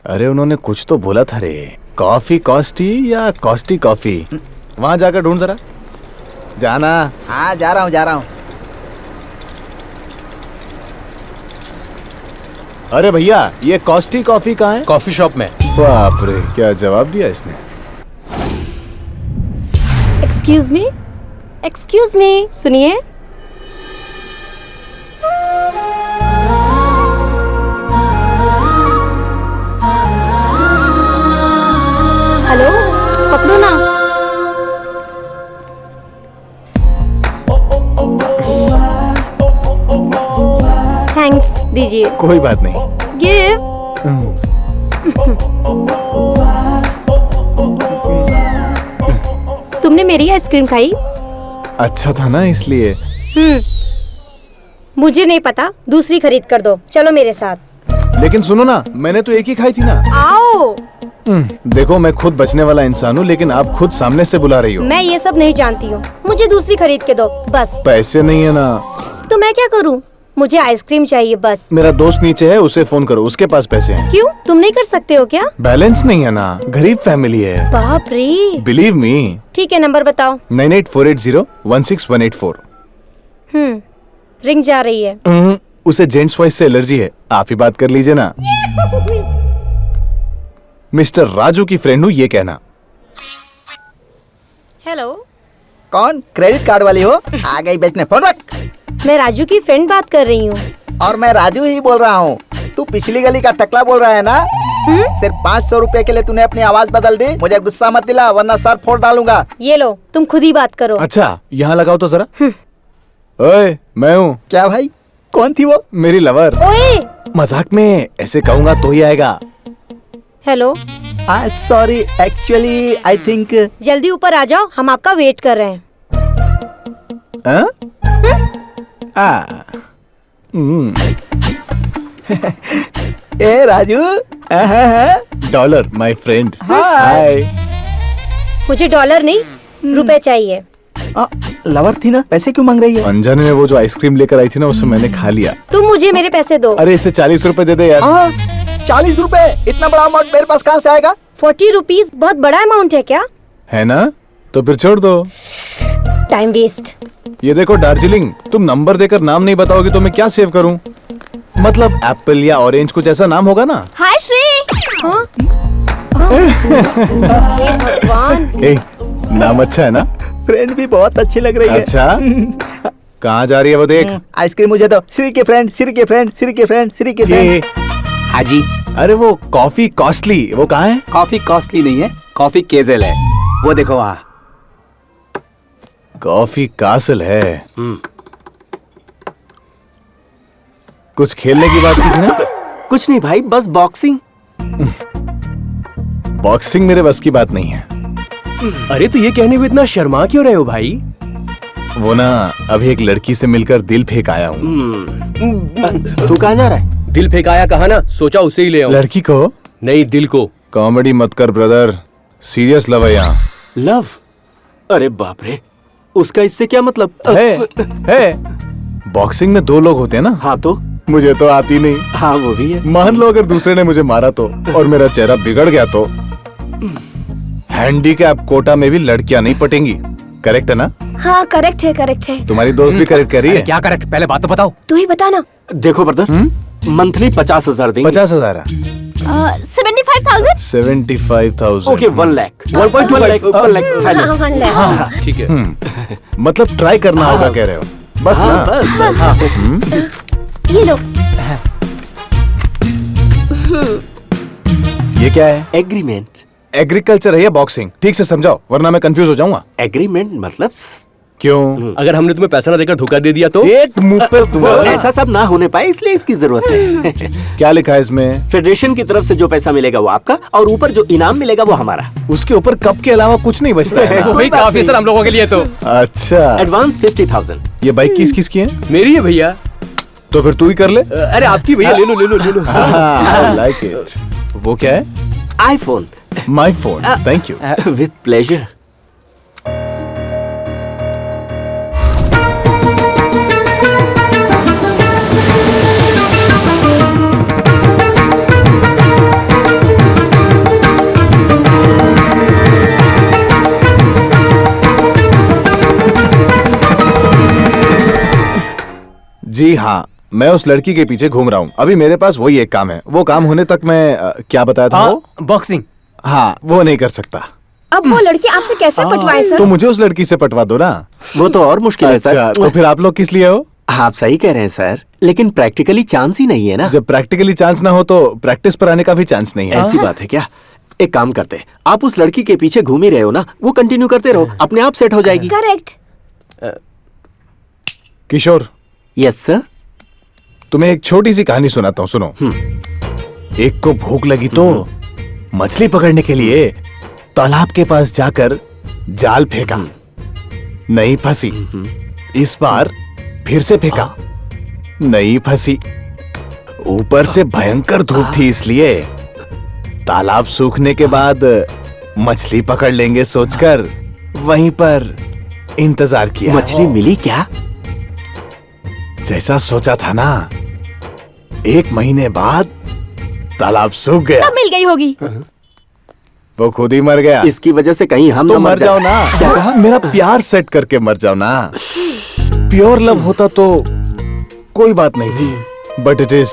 अरे उन्होंने कुछ तो बोला था रे, कॉफी कॉस्टी या कॉस्टी कॉफी। वहां जाकर ढूंढ जरा। जाना। हाँ जा रहा हूँ। अरे भैया ये कॉस्टी कॉफी कहाँ है? कॉफी शॉप में। बाप रे क्या जवाब दिया इसने। एक्सक्यूज मी सुनिए। हेलो पकड़ो ना। थैंक्स दीजिए। कोई बात नहीं। गिव। तुमने मेरी आइसक्रीम खाई? अच्छा था ना इसलिए। मुझे नहीं पता, दूसरी खरीद कर दो। चलो मेरे साथ। लेकिन सुनो ना, मैंने तो एक ही खाई थी ना। आओ। देखो मैं खुद बचने वाला इंसान हूँ, लेकिन आप खुद सामने से बुला रही हो। मैं ये सब नहीं जानती हूँ, मुझे दूसरी खरीद के दो बस। पैसे नहीं है ना। तो मैं क्या करूँ? मुझे आइसक्रीम चाहिए बस। मेरा दोस्त नीचे है, उसे फोन करो, उसके पास पैसे हैं। क्यों, तुम नहीं कर सकते हो क्या? बैलेंस नहीं है ना, गरीब फैमिली है। बाप रे। Believe me. ठीक है नंबर बताओ। 9848016184। रिंग जा रही है। उसे जेंट्स वॉइस से एलर्जी है, आप ही बात कर लीजिए ना। मिस्टर राजू की फ्रेंड हूँ ये कहना। हेलो। कौन? क्रेडिट कार्ड वाली हो? आ गई बेचने, फोन रख। मैं राजू की फ्रेंड बात कर रही हूँ। और मैं राजू ही बोल रहा हूँ। तू पिछली गली का टकला बोल रहा है ना? सिर्फ 500 रुपए के लिए तूने अपनी आवाज बदल दी। मुझे गुस्सा मत दिला वरना सर फोड़ डालूंगा। ये लो, तुम खुद ही बात करो। अच्छा यहाँ लगाओ तो जरा। ओए मैं हूँ। क्या भाई? कौन थी वो? मेरी लवर। ओए। मजाक में ऐसे कहूँगा तो ही आएगा। Hello. Sorry actually I think. जल्दी ऊपर आ जाओ, हम आपका वेट कर रहे हैं। ए Raju. Dollar my friend. Hi. मुझे डॉलर नहीं रुपए चाहिए। लवर थी ना, पैसे क्यों मांग रही है? अंजन ने वो जो आइसक्रीम लेकर आई थी ना, उसे मैंने खा लिया। तुम मुझे मेरे पैसे दो। अरे इसे 40 रुपए दे दे यार। 40 रुपए? इतना बड़ा अमाउंट मेरे पास कहाँ से आएगा? 40 रुपीज बहुत बड़ा अमाउंट है क्या? है ना, तो फिर छोड़ दो। Time waste. ये देखो दार्जिलिंग, तुम नंबर देकर नाम नहीं बताओगे तो मैं क्या सेव करूं? मतलब एप्पल या ऑरेंज कुछ ऐसा नाम होगा ना। हाय श्री। हाँ? भगवान। ए, नाम अच्छा है ना? फ्रेंड भी बहुत अच्छी लग रही है। अच्छा कहाँ जा रही है वो देख। आइसक्रीम मुझे दो। श्री के फ्रेंड, श्री के फ्रेंड, श्री के फ्रेंड, श्री के फ्रेंड। हाँ जी। अरे वो कॉफी कॉस्टली वो कहाँ है? कॉफी कॉस्टली नहीं है, कॉफी केजल है। वो देखो वहाँ। कॉफी कासल है। कुछ खेलने की बात की थी ना? कुछ नहीं भाई, बस बॉक्सिंग। बॉक्सिंग मेरे बस की बात नहीं है। अरे तो ये कहने में इतना शर्मा क्यों रहे हो भाई? वो ना अभी एक लड़की से मिलकर दिल फेंक आया हूँ। तू कहाँ जा रहा है? दिल फेंकाया कहा ना, सोचा उसे ही ले आऊं। लड़की को नहीं, दिल को। कॉमेडी मत कर ब्रदर, सीरियस लव है यहाँ। लव? अरे बाप रे, उसका इससे क्या मतलब? है बॉक्सिंग में 2 लोग होते हैं ना। हाँ तो मुझे तो आती नहीं। हाँ वो भी है। मान लो अगर दूसरे ने मुझे मारा तो, और मेरा चेहरा बिगड़ गया तो। हैंडीकैप कोटा में भी लड़कियां नहीं पटेंगी, करेक्ट है ना? हाँ करेक्ट है। तुम्हारी दोस्त भी करेक्ट कर रही है। क्या करेक्ट? पहले बात तो बताओ। तू ही बता ना। देखो ब्रदर, मंथली 50,000 देंगे। 50,000 है। 75,000। 75,000। Okay 1 lakh, 1.1 lakh, 1 lakh final. 1 लाख। ठीक है। मतलब ट्राई करना होगा कह रहे हो, बस ना? बस। ये लो। ये क्या है? एग्रीमेंट। एग्रीकल्चर है या बॉक्सिंग? ठीक से समझाओ वरना मैं कंफ्यूज हो जाऊंगा। एग्रीमेंट मतलब? क्यों? अगर हमने तुम्हें पैसा ना देकर धोखा दे दिया तो? एक मुंह पे तुम्हारा। ऐसा सब ना होने पाए इसलिए इसकी जरूरत है। क्या लिखा है इसमें? फेडरेशन की तरफ से जो पैसा मिलेगा वो आपका, और ऊपर जो इनाम मिलेगा वो हमारा। उसके ऊपर कप के अलावा कुछ नहीं बचता है ना? वही काफी सर हम लोगों के लिए तो। अच्छा एडवांस 50,000। ये बाइक किसकी है? मेरी है भैया। तो फिर तू ही कर ले। अरे आपकी भैया, ले लो ले लो ले लो। I like it। वो क्या है? IPhone. My phone, thank you. With pleasure. जी हाँ, मैं उस लड़की के पीछे घूम रहा हूँ। अभी मेरे पास वही एक काम है। वो काम होने तक मैं क्या बताया था वो? बॉक्सिंग। हाँ, वो नहीं कर सकता। अब वो लड़की आपसे कैसे पटवाए सर? तो मुझे उस लड़की से पटवा दो ना। वो तो और मुश्किल है अच्छा, सर। तो फिर आप लोग किस लिए हो? आप सही कह रहे हैं सर, लेकिन प्रैक्टिकली चांस ही नहीं है ना। जब प्रैक्टिकली चांस ना हो तो प्रैक्टिस पर आने का भी चांस नहीं है। ऐसी बात है क्या? एक काम करते, आप उस लड़की के पीछे घूम ही रहे हो ना, वो कंटिन्यू करते रहो, अपने आप सेट हो जाएगी। करेक्ट। किशोर, यस सर। तुम्हें एक छोटी सी कहानी सुनाता हूँ, सुनो। एक को भूख लगी तो मछली पकड़ने के लिए तालाब के पास जाकर जाल फेंका, नहीं फंसी। इस बार फिर से फेंका, नहीं फंसी। ऊपर से भयंकर धूप थी, इसलिए तालाब सूखने के बाद मछली पकड़ लेंगे सोचकर वहीं पर इंतजार किया। मछली मिली क्या? जैसा सोचा था ना, 1 महीने बाद तालाब सूख गया। मिल गई होगी। वो खुद ही मर गया। इसकी वजह से कहीं हम तो ना मर जाओ जाए। ना। क्या कहा? मेरा प्यार सेट करके मर जाओ ना। प्योर लव होता तो कोई बात नहीं थी, but it is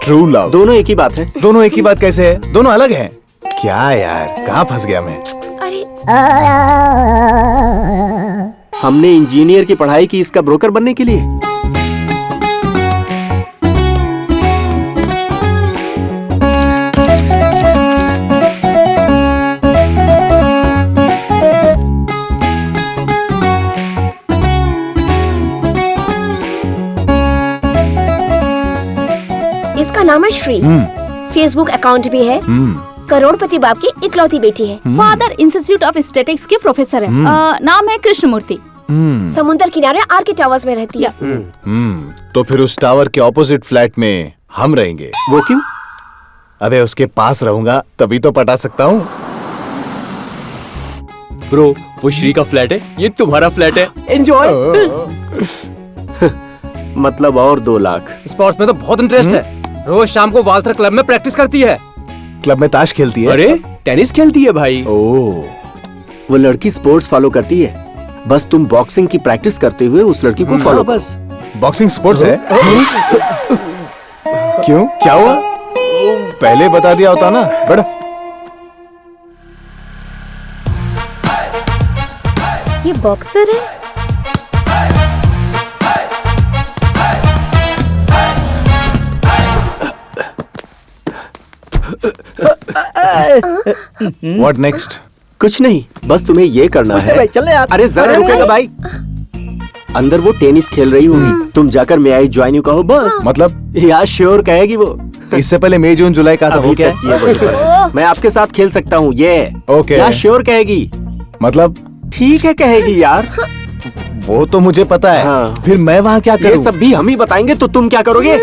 true love. दोनों एक ही बात है। दोनों एक ही बात कैसे है? दोनों अलग हैं। क्या यार, कहाँ फंस गया मैं? अरे हमने इंजीनियर की पढ़ाई की इसका ब्रोकर बनने के लिए। इसका नाम है श्री। फेसबुक अकाउंट भी है। करोड़पति बाप की इकलौती बेटी है। फादर इंस्टीट्यूट ऑफ स्टेटिक्स के प्रोफेसर है। नाम है कृष्णमूर्ति। समुद्र किनारे आर के टावर्स में रहती है। तो फिर उस टावर के ऑपोजिट फ्लैट में हम रहेंगे। वो क्यों? अबे उसके पास रहूंगा तभी तो पटा सकता हूँ। ब्रो, वो श्री का फ्लैट है, ये तुम्हारा फ्लैट है। एंजॉय। मतलब और 2 लाख। स्पोर्ट्स में तो बहुत इंटरेस्ट है। रोज शाम को वाल्थर क्लब में प्रैक्टिस करती है। क्लब में ताश खेलती है? अरे टेनिस खेलती है भाई। ओह, वो लड़की स्पोर्ट्स फॉलो करती है, बस तुम बॉक्सिंग की प्रैक्टिस करते हुए उस लड़की को फॉलो करो। बस। बॉक्सिंग स्पोर्ट्स है? क्यों, क्या हुआ? पहले बता दिया होता ना। बड़ा ये बॉक्सर है। What next? कुछ नहीं, बस तुम्हें ये करना है। भाई चलने यार। अरे जरा रुकेगा भाई। अंदर वो टेनिस खेल रही होगी, तुम जाकर मैं आई ज्वाइन यू कहो बस। मतलब यार श्योर कहेगी वो। इससे पहले मई जून जुलाई का था, वो अभी क्या तक ये बोल रहा है। मैं आपके साथ खेल सकता हूँ ये। ओके। यार श्योर कहेगी। मतलब ठीक है कहेगी यार। वो तो मुझे पता है। हाँ। फिर मैं वहाँ क्या ये करूँ? सब भी हम ही बताएंगे तो तुम क्या करोगे?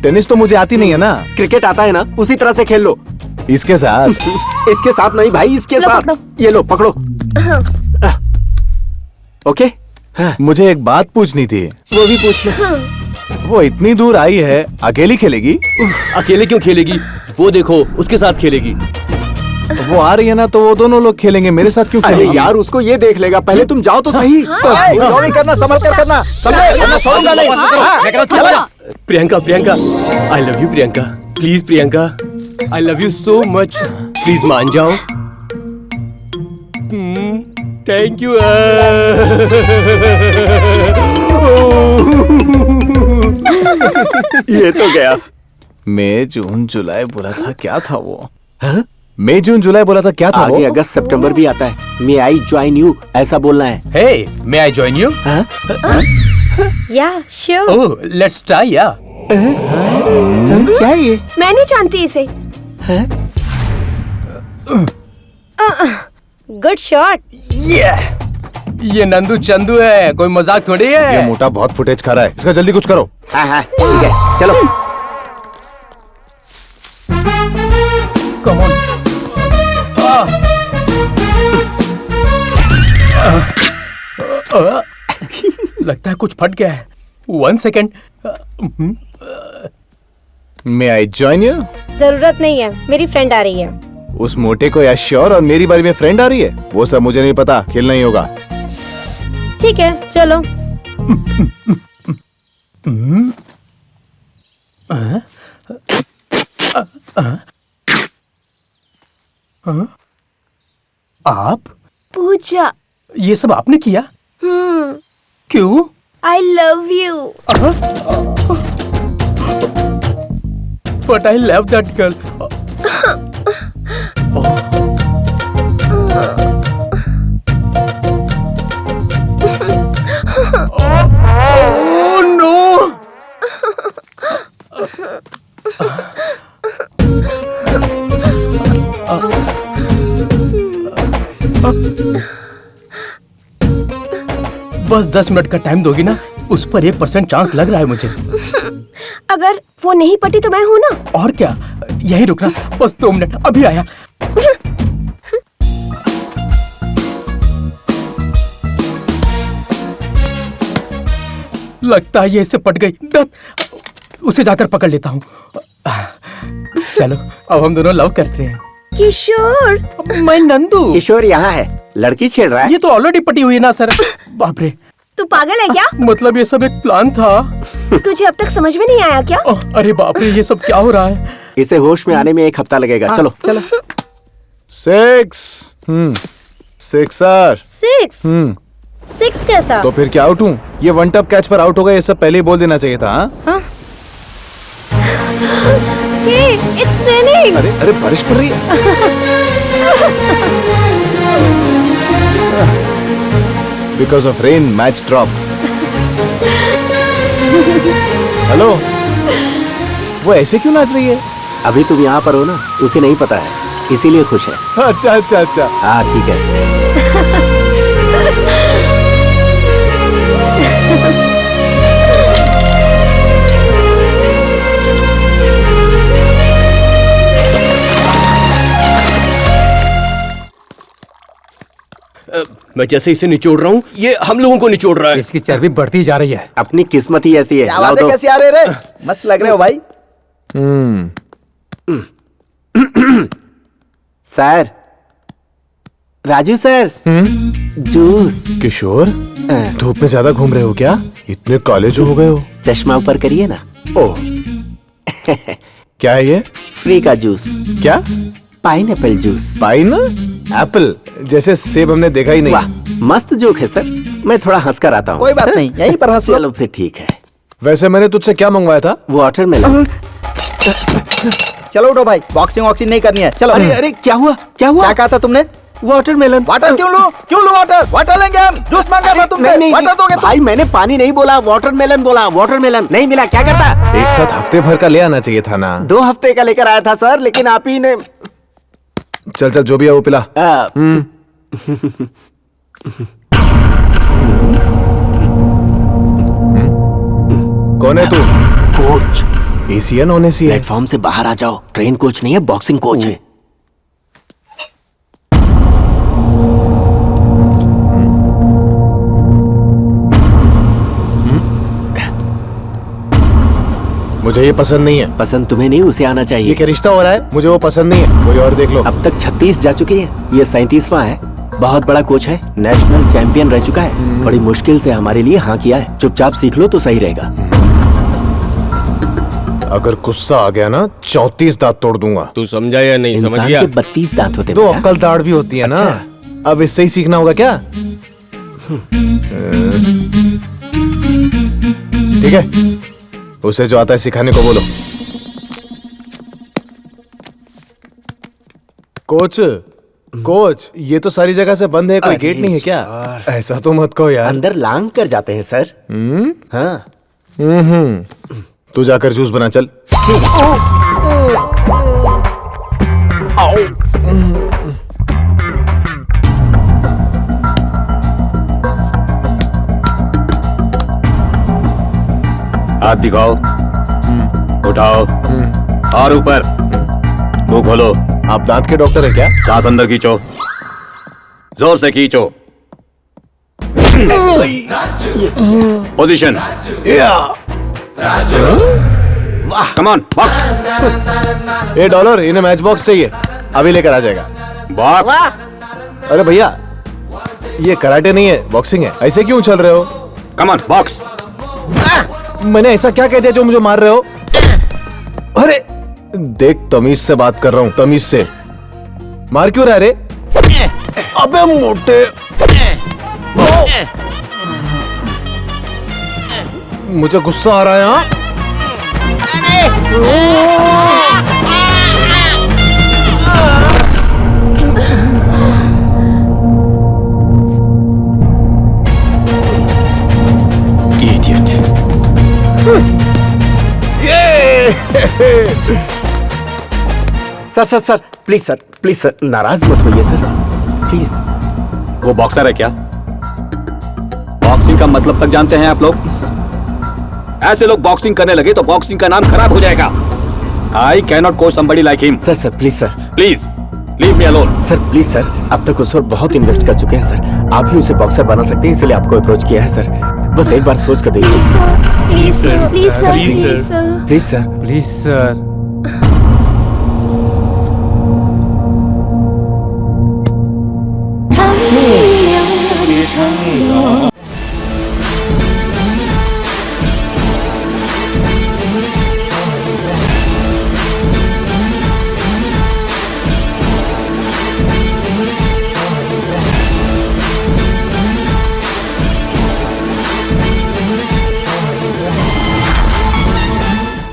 टेनिस तो मुझे आती नहीं है ना। क्रिकेट आता है ना, उसी तरह से खेल लो। इसके साथ इसके साथ नहीं भाई, इसके लो, साथ। पकड़ो। ये लो पकड़ो। ओके, मुझे एक बात पूछनी थी। वो भी पूछ लो। वो इतनी दूर आई है, अकेली खेलेगी? अकेले क्यों खेलेगी? वो देखो, उसके साथ खेलेगी। वो आ रही है ना, तो वो दोनों लोग खेलेंगे, मेरे साथ क्यों अरे खेलेगी? यार उसको ये देख लेगा, पहले तुम जाओ तो सही। नहीं करना, संभल कर करना। समझे? छोड़ूंगा नहीं। मैं कह रहा हूँ, चल। Priyanka, Priyanka, I love you Priyanka. Please Priyanka, I love you so much. Please मान जाओ। Thank you. ये तो गया। मई जून जुलाई बोला था, क्या था वो? मई जून जुलाई बोला था, क्या था वो? आगे अगस्त सितंबर भी आता है। मे आई ज्वाइन यू ऐसा बोलना है। हे, may I join you? या sure. Oh, let's try, yeah. क्या है ये? मैं नहीं जानती इसे। Good shot. ये नंदू चंदू है, कोई मजाक थोड़ी ये है। मोटा बहुत फुटेज खा रहा है, इसका जल्दी कुछ करो। हाँ हाँ ठीक है, चलो। Come on. लगता है कुछ फट गया है। 1 second. May I join you? जरूरत नहीं है, मेरी फ्रेंड आ रही है। उस मोटे को या श्योर और मेरी बारी में फ्रेंड आ रही है? वो सब मुझे नहीं पता, खेलना ही होगा। ठीक है चलो। आप पूजा। ये सब आपने किया? क्यों? I love you. But I love that girl. Oh no! बस 10 मिनट का टाइम दोगी ना? उस पर 1% चांस लग रहा है मुझे। अगर वो नहीं पटी तो मैं हूँ ना। और क्या, यही रुकना, बस 2 मिनट, अभी आया। लगता है ये इससे पट गई। उसे जाकर पकड़ लेता हूँ। चलो, अब हम दोनों लव करते हैं। किशोर। मैं नंदू। किशोर यहाँ है, लड़की छेड़ रहा है। ये तो ऑलरेडी पटी हुई है ना सर। बाप रे। तू पागल है क्या? मतलब ये सब एक प्लान था। तुझे अब तक समझ में नहीं आया क्या? अरे बाप रे, ये सब क्या हो रहा है? इसे होश में आने में 1 हफ्ता लगेगा। चलो चलो। 6 सिक्सर। 6 6 कैसा? तो फिर क्या आउट हूँ? ये 1 टप कैच पर आउट होगा, ये सब पहले ही बोल देना चाहिए था। हाँ? It's raining. अरे अरे बारिश पड़ रही है। Because of rain, match drop. Hello, वो ऐसे क्यों नाच रही है? अभी तुम यहाँ पर हो ना, उसे नहीं पता है, इसीलिए खुश है। अच्छा अच्छा अच्छा। हाँ ठीक है। मैं जैसे इसे निचोड़ रहा हूँ, ये हम लोगों को निचोड़ रहा है। इसकी चर्बी बढ़ती जा रही है। अपनी किस्मत ही ऐसी है। आवाजें कैसी आ रही रे? मस्त लग रहे हो भाई। Sir, Raju sir, juice. Kishore, धूप में ज्यादा घूम रहे हो क्या? इतने काले जो हो गए हो। चश्मा ऊपर करिए ना। ओह, क्या है ये? फ्री का जूस। क्या? Pineapple juice. पाइन एप्पल, जैसे सेब हमने देखा ही नहीं। वाह, मस्त जोक है सर। मैं थोड़ा हंस कर आता हूँ। कोई बात नहीं, यहीं पर हंस लो। चलो फिर ठीक है। वैसे मैंने तुझसे क्या मंगवाया था? वाटरमेलन। चलो उठो भाई, बॉक्सिंग वॉक्सिंग नहीं करनी है। चलो। अरे अरे, क्या हुआ? क्या हुआ? क्या कहा था तुमने? वाटरमेलन। वाटर क्यों लो? क्यों लो वाटर? वाटर लेंगे हम। जूस मांगा था तुमने। नहीं नहीं वाटर दोगे तुम? भाई, मैंने पानी नहीं बोला, वाटरमेलन बोला। वाटरमेलन नहीं मिला, क्या करता? एक साथ हफ्ते भर का ले आना चाहिए था ना। 2 हफ्ते का लेकर आया था सर, लेकिन आप ही ने। चल चल, जो भी है वो पिला। कौन है तू? कोच। एसी है नॉन एसी है? प्लेटफॉर्म से बाहर आ जाओ, ट्रेन कोच नहीं है, बॉक्सिंग कोच है। मुझे ये पसंद नहीं है। पसंद तुम्हें नहीं, उसे आना ये चाहिए। क्या रिश्ता हो रहा है? मुझे वो पसंद नहीं है, कोई और देख लो। अब तक 36 जा चुके हैं, ये 37वां है। बहुत बड़ा कोच है, नेशनल चैंपियन रह चुका है। बड़ी मुश्किल से हमारे लिए हाँ किया है। चुपचाप सीख लो तो सही रहेगा। अगर गुस्सा आ गया ना, 34 दांत तोड़ दूंगा। तू समझा या नहीं? समझ इंसान गया? के 32 दांत होते हैं। 2 बेटा। अक्कल दाढ़ भी होती है ना। अब इससे ही सीखना होगा क्या? ठीक है, उसे जो आता है सिखाने को बोलो। कोच, कोच, ये तो सारी जगह से बंद है, कोई गेट नहीं है क्या? ऐसा तो मत कहो यार। अंदर लांग कर जाते हैं सर। हाँ। तू जाकर जूस बना, चल। हाथ दिखाओ, उठाओ और ऊपर। मुंह खोलो। आप दांत के डॉक्टर है क्या? सांस अंदर खींचो, जोर से खींचो। पोजीशन। Come on, box. $1, इन्हें मैच बॉक्स चाहिए, अभी लेकर आ जाएगा। बॉक्स। अरे भैया, ये कराटे नहीं है, बॉक्सिंग है। ऐसे क्यों चल रहे हो? Come on, box. मैंने ऐसा क्या कह दिया जो मुझे मार रहे हो? अरे देख, तमीज से बात कर रहा हूँ, तमीज से। मार क्यों रहा रे? अबे मोटे, मुझे गुस्सा आ रहा है। हाँ, Idiot. सर प्लीज सर नाराज मत होइए सर, प्लीज। वो बॉक्सर है क्या? बॉक्सिंग का मतलब तक जानते हैं आप लोग? ऐसे लोग बॉक्सिंग करने लगे तो बॉक्सिंग का नाम खराब हो जाएगा। I cannot coach somebody like him. Sir please sir, please leave me alone. Sir please sir, अब तक उस पर बहुत इन्वेस्ट कर चुके हैं सर। आप ही उसे बॉक्सर बना सकते हैं, इसलिए आपको अप्रोच किया है सर। बस एक बार सोच कर देखिए। Please sir, please sir, please please sir, sir. Please sir. Please sir.